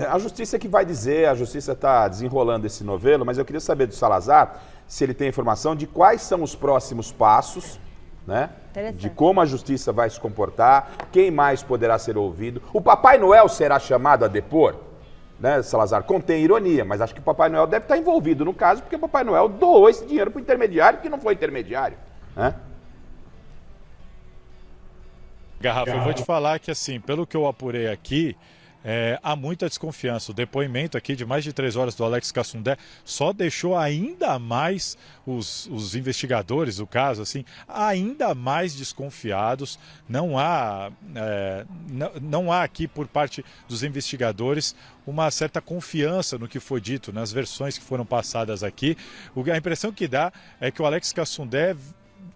a justiça que vai dizer, a justiça está desenrolando esse novelo, mas eu queria saber do Salazar se ele tem informação de quais são os próximos passos, né? De como a justiça vai se comportar, quem mais poderá ser ouvido. O Papai Noel será chamado a depor, né, Salazar? Contém ironia, mas acho que o Papai Noel deve estar envolvido no caso, porque o Papai Noel doou esse dinheiro para o intermediário que não foi intermediário, né? Garrafa, eu vou te falar que, assim, pelo que eu apurei aqui, há muita desconfiança. O depoimento aqui de mais de 3 horas do Alex Cassundé só deixou ainda mais os investigadores do caso, assim, ainda mais desconfiados. Não há aqui, por parte dos investigadores, uma certa confiança no que foi dito, nas versões que foram passadas aqui. A impressão que dá é que o Alex Cassundé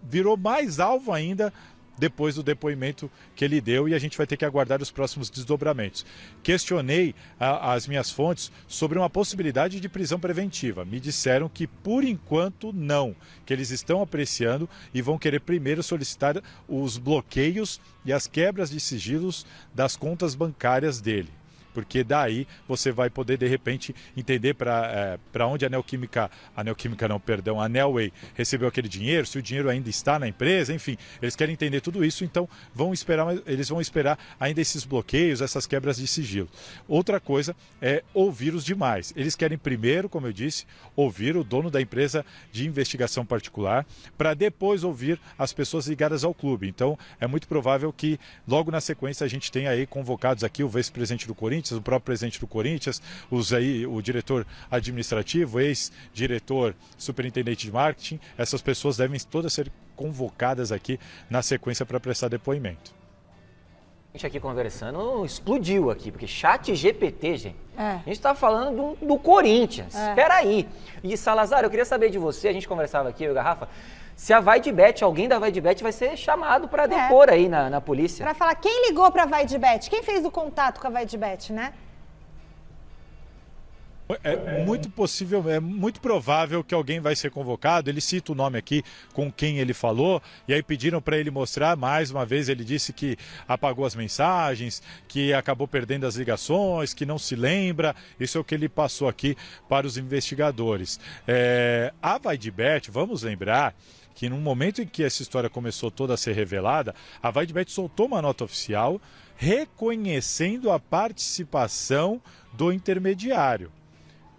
virou mais alvo ainda depois do depoimento que ele deu, e a gente vai ter que aguardar os próximos desdobramentos. Questionei as minhas fontes sobre uma possibilidade de prisão preventiva. Me disseram que, por enquanto, não, que eles estão apreciando e vão querer primeiro solicitar os bloqueios e as quebras de sigilos das contas bancárias dele. Porque daí você vai poder, de repente, entender para onde a Nelway recebeu aquele dinheiro, se o dinheiro ainda está na empresa, enfim, eles querem entender tudo isso, então eles vão esperar ainda esses bloqueios, essas quebras de sigilo. Outra coisa é ouvir os demais. Eles querem primeiro, como eu disse, ouvir o dono da empresa de investigação particular, para depois ouvir as pessoas ligadas ao clube. Então, é muito provável que logo na sequência a gente tenha aí convocados aqui o vice-presidente do Corinthians, o próprio presidente do Corinthians, o diretor administrativo, ex-diretor, superintendente de marketing. Essas pessoas devem todas ser convocadas aqui na sequência para prestar depoimento. A gente aqui conversando explodiu aqui, porque ChatGPT, gente. A gente está falando do Corinthians. Espera aí. E Salazar, eu queria saber de você, a gente conversava aqui, eu e Garrafa, se a VaideBet, alguém da VaideBet vai ser chamado para depor aí na polícia. Para falar quem ligou para a VaideBet, quem fez o contato com a VaideBet, né? É muito possível, é muito provável que alguém vai ser convocado. Ele cita o nome aqui com quem ele falou, e aí pediram para ele mostrar. Mais uma vez ele disse que apagou as mensagens, que acabou perdendo as ligações, que não se lembra. Isso é o que ele passou aqui para os investigadores. A VaideBet, vamos lembrar que no momento em que essa história começou toda a ser revelada, a VaideBet soltou uma nota oficial reconhecendo a participação do intermediário.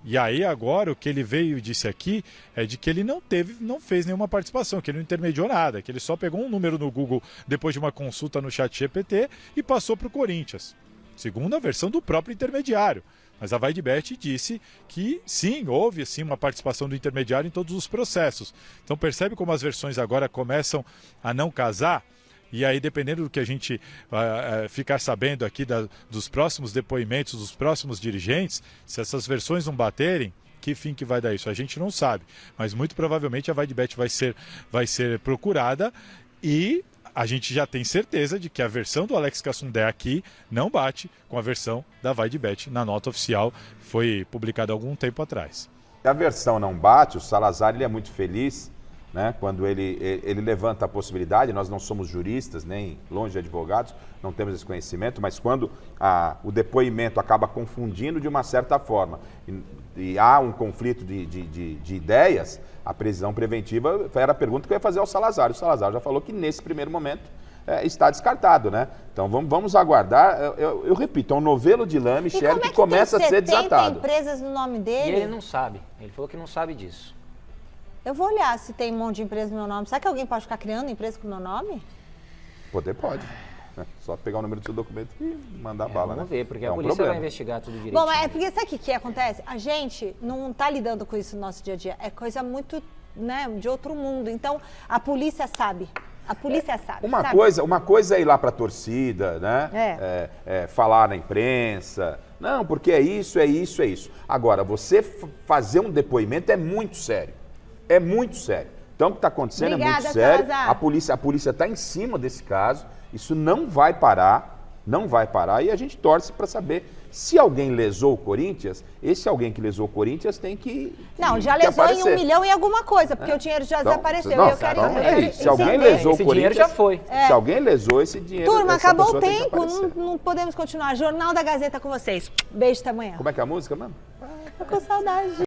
E aí agora o que ele veio e disse aqui é de que ele não fez nenhuma participação, que ele não intermediou nada, que ele só pegou um número no Google depois de uma consulta no ChatGPT e passou para o Corinthians. Segundo a versão do próprio intermediário. Mas a VaideBet disse que sim, houve sim uma participação do intermediário em todos os processos. Então percebe como as versões agora começam a não casar? E aí, dependendo do que a gente ficar sabendo aqui dos próximos depoimentos, dos próximos dirigentes, se essas versões não baterem, que fim que vai dar isso? A gente não sabe. Mas muito provavelmente a VaideBet vai ser procurada, e a gente já tem certeza de que a versão do Alex Cassundé aqui não bate com a versão da VaideBet na nota oficial, que foi publicada há algum tempo atrás. Se a versão não bate, o Salazar ele é muito feliz, né? Quando ele levanta a possibilidade, nós não somos juristas, nem longe de advogados, não temos esse conhecimento, mas quando o depoimento acaba confundindo de uma certa forma e há um conflito de ideias, a prisão preventiva era a pergunta que eu ia fazer ao Salazar. O Salazar já falou que nesse primeiro momento está descartado, né? Então vamos aguardar. Eu repito, é um novelo de lã, Michele, que começa a ser desatado. Tem empresas no nome dele? E ele não sabe. Ele falou que não sabe disso. Eu vou olhar se tem um monte de empresa no meu nome. Será que alguém pode ficar criando empresa com o meu nome? Poder pode. Só pegar o número do seu documento e mandar bala, né? Vamos ver, porque a polícia vai investigar tudo direitinho. Bom, mas é porque sabe o que acontece? A gente não está lidando com isso no nosso dia a dia. É coisa muito, né, de outro mundo. Então, a polícia sabe. A polícia sabe. Uma coisa é ir lá para a torcida, né? Falar na imprensa. Não, porque é isso. Agora, você fazer um depoimento é muito sério. É muito sério. Então, o que está acontecendo é muito sério. A polícia está em cima desse caso. Isso não vai parar. E a gente torce para saber se alguém lesou o Corinthians. Esse alguém que lesou o Corinthians tem que Não, já lesou em 1 milhão e alguma coisa, porque o dinheiro já desapareceu. Se alguém lesou o Corinthians, esse dinheiro já foi. Se alguém lesou esse dinheiro... Turma, acabou o tempo, não podemos continuar. Jornal da Gazeta com vocês. Beijo, até amanhã. Como é que é a música, mano? Tô com saudade.